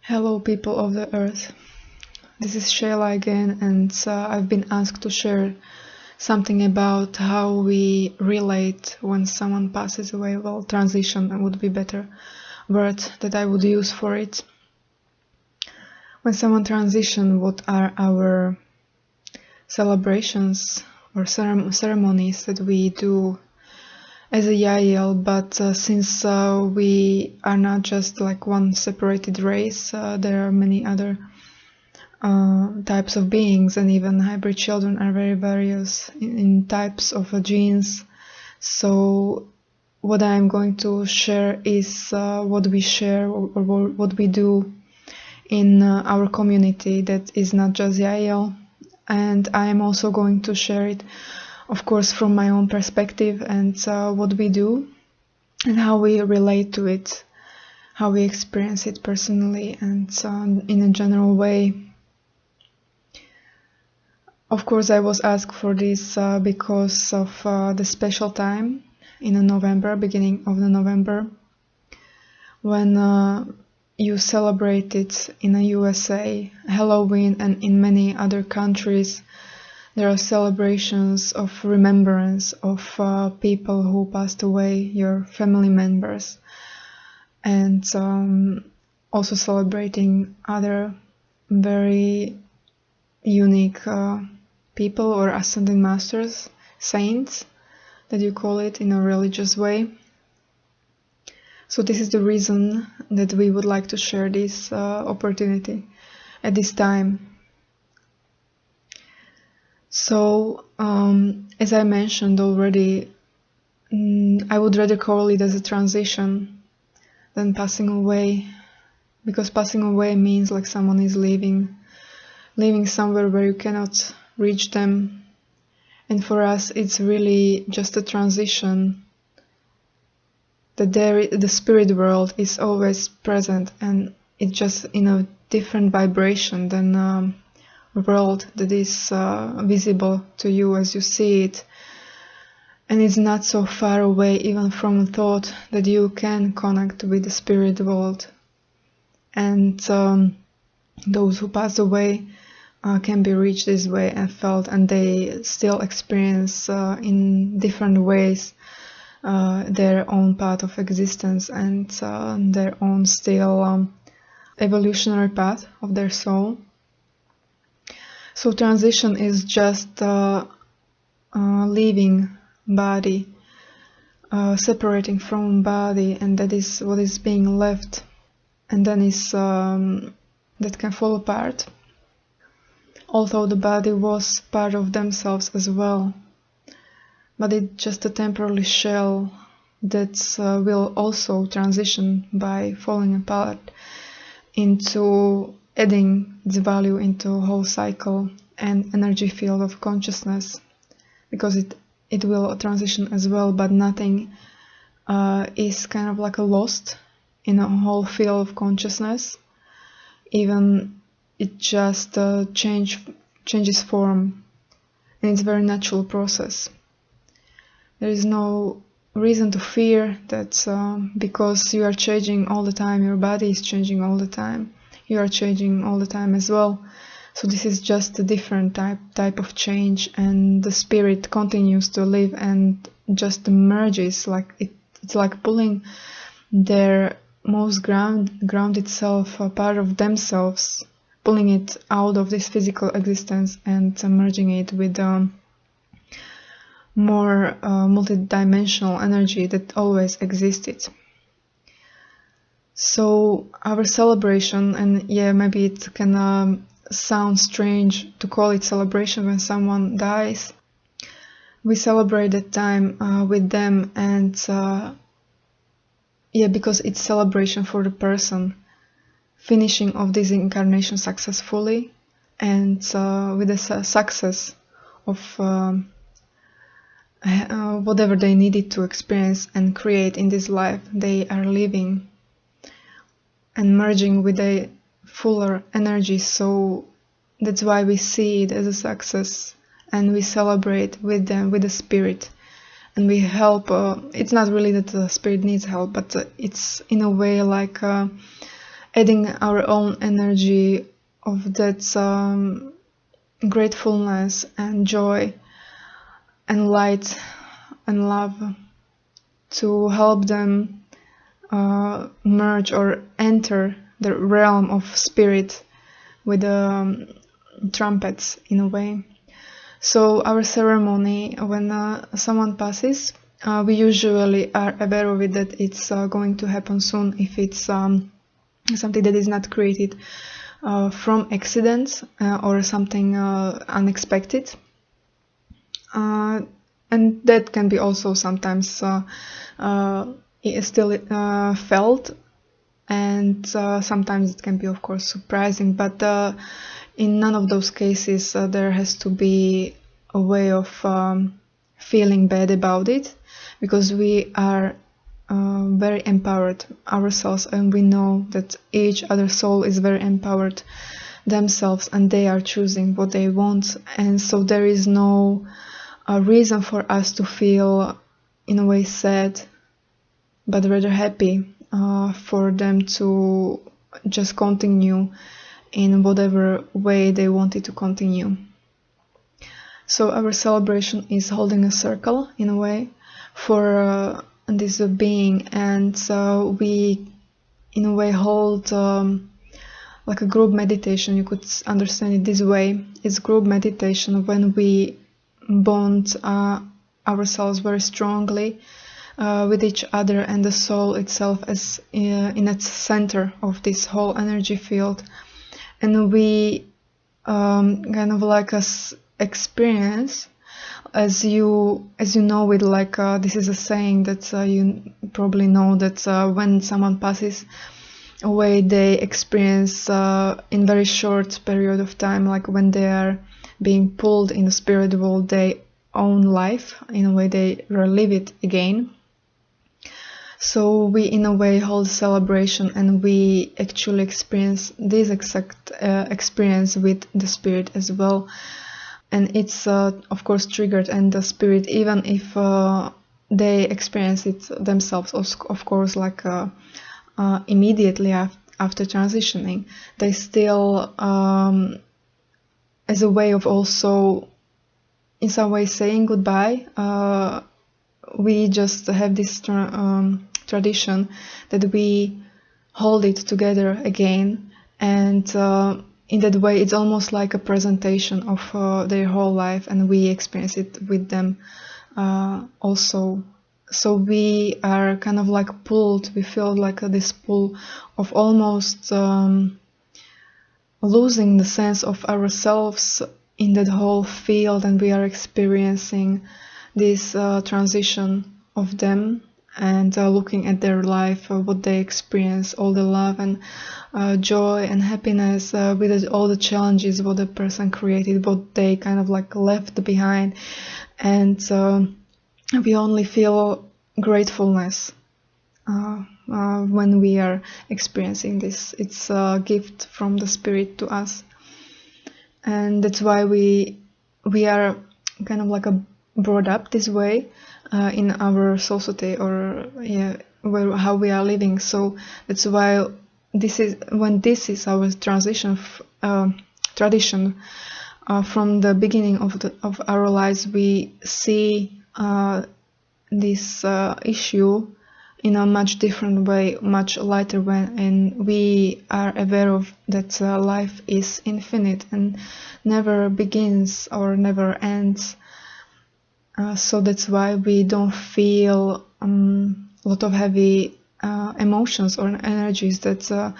Hello, people of the earth. This is Shayla again, and I've been asked to share something about how we relate when someone passes away. Well, transition would be better word that I would use for it. When someone transitions, what are our celebrations or ceremonies that we do as a Yahyel, but since we are not just like one separated race, there are many other types of beings, and even hybrid children are very various in types of genes. So what I'm going to share is what we share or what we do in our community that is not just Yahyel, and I am also going to share it, of course, from my own perspective, and what we do and how we relate to it, how we experience it personally and in a general way. Of course, I was asked for this because of the special time in November, beginning of the November, when you celebrate it in the USA, Halloween, and in many other countries. There are celebrations of remembrance of people who passed away, your family members, and also celebrating other very unique people or ascended masters, saints, that you call it in a religious way. So this is the reason that we would like to share this opportunity at this time. So, as I mentioned already, I would rather call it as a transition than passing away, because passing away means like someone is leaving somewhere where you cannot reach them. And for us, it's really just a transition, that the spirit world is always present, and it's just in a different vibration than world that is visible to you as you see it, and it's not so far away even from thought that you can connect with the spirit world. And those who pass away can be reached this way and felt, and they still experience in different ways their own path of existence and their own still evolutionary path of their soul. So transition is just leaving body, separating from body, and that is what is being left, and then is that can fall apart, although the body was part of themselves as well, but it's just a temporary shell that will also transition by falling apart into adding its value into a whole cycle and energy field of consciousness, because it will transition as well, but nothing is kind of like a lost in a whole field of consciousness. Even it just changes form, and it's a very natural process. There is no reason to fear that because you are changing all the time, your body is changing all the time, you are changing all the time as well. So this is just a different type of change, and the spirit continues to live and just merges, like it's like pulling their most grounded self, a part of themselves, pulling it out of this physical existence and merging it with more multidimensional energy that always existed. So our celebration, and yeah, maybe it can sound strange to call it celebration when someone dies. We celebrate that time with them, and yeah, because it's celebration for the person finishing of this incarnation successfully, and with the success of whatever they needed to experience and create in this life they are living, and merging with a fuller energy. So that's why we see it as a success, and we celebrate with them, with the spirit, and we help. It's not really that the spirit needs help, but it's in a way like adding our own energy of that gratefulness and joy and light and love to help them merge or enter the realm of spirit with the trumpets in a way. So our ceremony, when someone passes, we usually are aware of it, that it's going to happen soon if it's something that is not created from accidents or something unexpected. And that can be also sometimes still felt, and sometimes it can be, of course, surprising, but in none of those cases there has to be a way of feeling bad about it, because we are very empowered ourselves, and we know that each other soul is very empowered themselves, and they are choosing what they want, and so there is no reason for us to feel in a way sad, but rather happy for them to just continue in whatever way they wanted to continue. So our celebration is holding a circle in a way for this being, and we in a way hold like a group meditation. You could understand it this way. It's group meditation when we bond ourselves very strongly with each other, and the soul itself as in its center of this whole energy field, and we kind of like experience, as you know, with like this is a saying that you probably know, that when someone passes away, they experience in very short period of time, like when they are being pulled in the spirit world, their own life in a way, they relive it again. So we in a way hold celebration, and we actually experience this exact experience with the spirit as well, and it's of course triggered, and the spirit, even if they experience it themselves, of course, like immediately after transitioning, they still as a way of also in some way saying goodbye, we just have this tradition that we hold it together again, and in that way it's almost like a presentation of their whole life, and we experience it with them also. So we are kind of like pulled, we feel like this pull of almost losing the sense of ourselves in that whole field, and we are experiencing this transition of them, and looking at their life, what they experience, all the love and joy and happiness with all the challenges what the person created, what they kind of like left behind, and we only feel gratefulness when we are experiencing this. It's a gift from the spirit to us, and that's why we are kind of like brought up this way in our society, or how we are living. So that's why this is our tradition from the beginning of our lives. We see this issue in a much different way, much lighter way, and we are aware of that life is infinite and never begins or never ends. So that's why we don't feel a lot of heavy emotions or energies that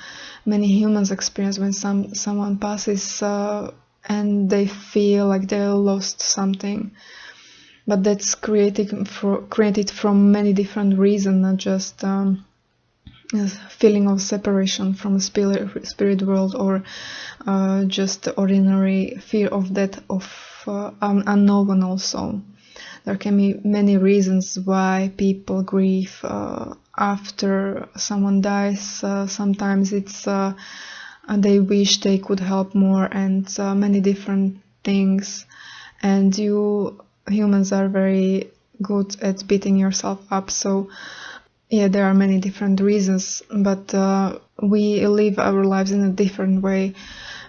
many humans experience when someone passes and they feel like they lost something. But that's created from many different reasons, not just feeling of separation from the spirit world, or just ordinary fear of death of unknown. Also, there can be many reasons why people grieve after someone dies. Sometimes it's they wish they could help more, and many different things. And humans are very good at beating yourself up. So yeah, there are many different reasons, but we live our lives in a different way.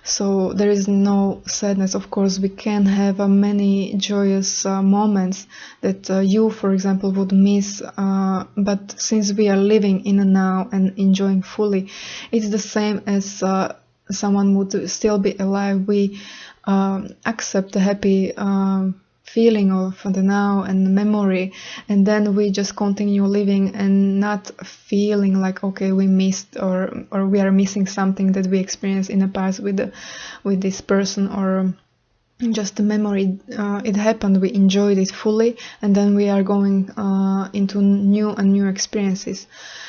So there is no sadness. Of course, we can have many joyous moments that you, for example, would miss. But since we are living in a now and enjoying fully, it's the same as someone would still be alive. We accept the happy feeling of the now and the memory, and then we just continue living and not feeling like, okay, we missed or we are missing something that we experienced in the past with this person, or just the memory. It happened, we enjoyed it fully, and then we are going into new and new experiences.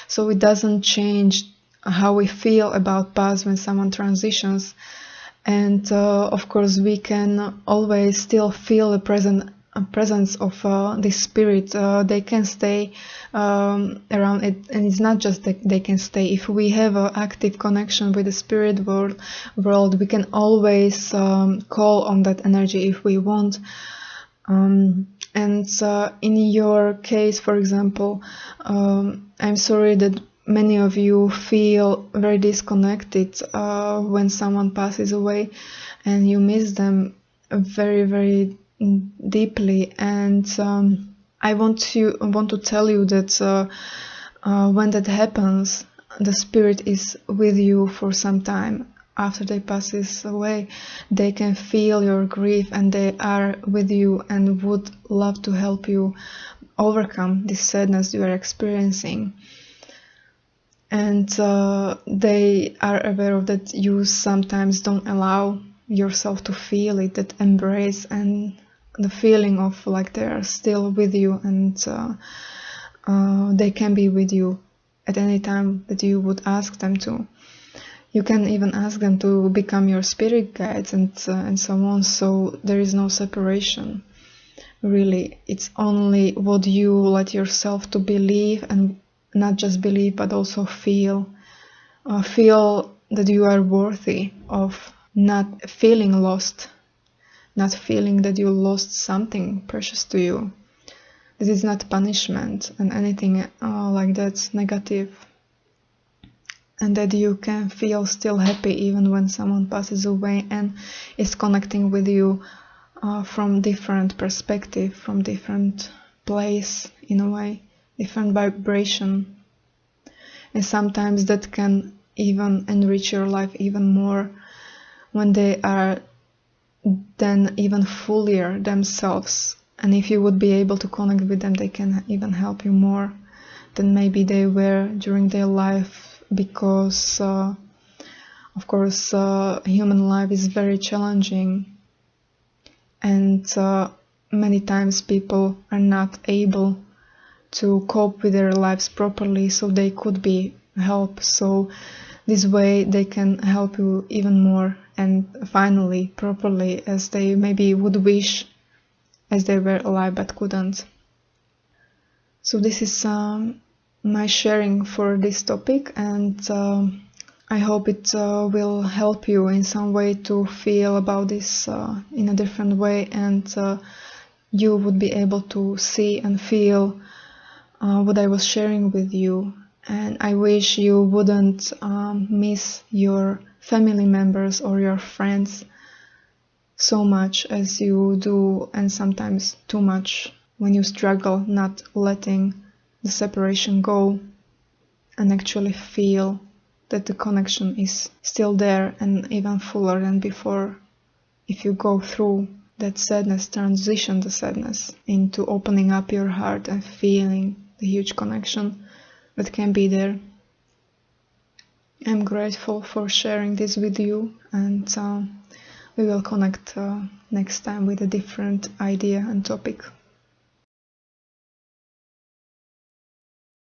So it doesn't change how we feel about past when someone transitions. And of course, we can always still feel the presence of the spirit. They can stay around it, and it's not just that they can stay. If we have an active connection with the spirit world, we can always call on that energy if we want. And in your case, for example, I'm sorry that many of you feel very disconnected when someone passes away, and you miss them very, very deeply. And I want to tell you that when that happens, the spirit is with you for some time. After they passes away, they can feel your grief, and they are with you and would love to help you overcome this sadness you are experiencing. And they are aware of that you sometimes don't allow yourself to feel it, that embrace and the feeling of like they are still with you, and they can be with you at any time that you would ask them to. You can even ask them to become your spirit guides and so on. So there is no separation. Really, it's only what you let yourself to believe, and not just believe, but also feel that you are worthy of not feeling lost, not feeling that you lost something precious to you. This is not punishment and anything like that's negative, and that you can feel still happy even when someone passes away and is connecting with you from different perspective, from different place, in a way, different vibration. And sometimes that can even enrich your life even more when they are then even fuller themselves. And if you would be able to connect with them, they can even help you more than maybe they were during their life, because of course human life is very challenging, and many times people are not able to cope with their lives properly, so they could be help. So this way they can help you even more and finally properly as they maybe would wish as they were alive but couldn't. So this is my sharing for this topic, and I hope it will help you in some way to feel about this in a different way, and you would be able to see and feel what I was sharing with you. And I wish you wouldn't miss your family members or your friends so much as you do, and sometimes too much, when you struggle not letting the separation go and actually feel that the connection is still there and even fuller than before. If you go through that sadness, transition the sadness into opening up your heart and feeling the huge connection that can be there. I'm grateful for sharing this with you, and we will connect next time with a different idea and topic.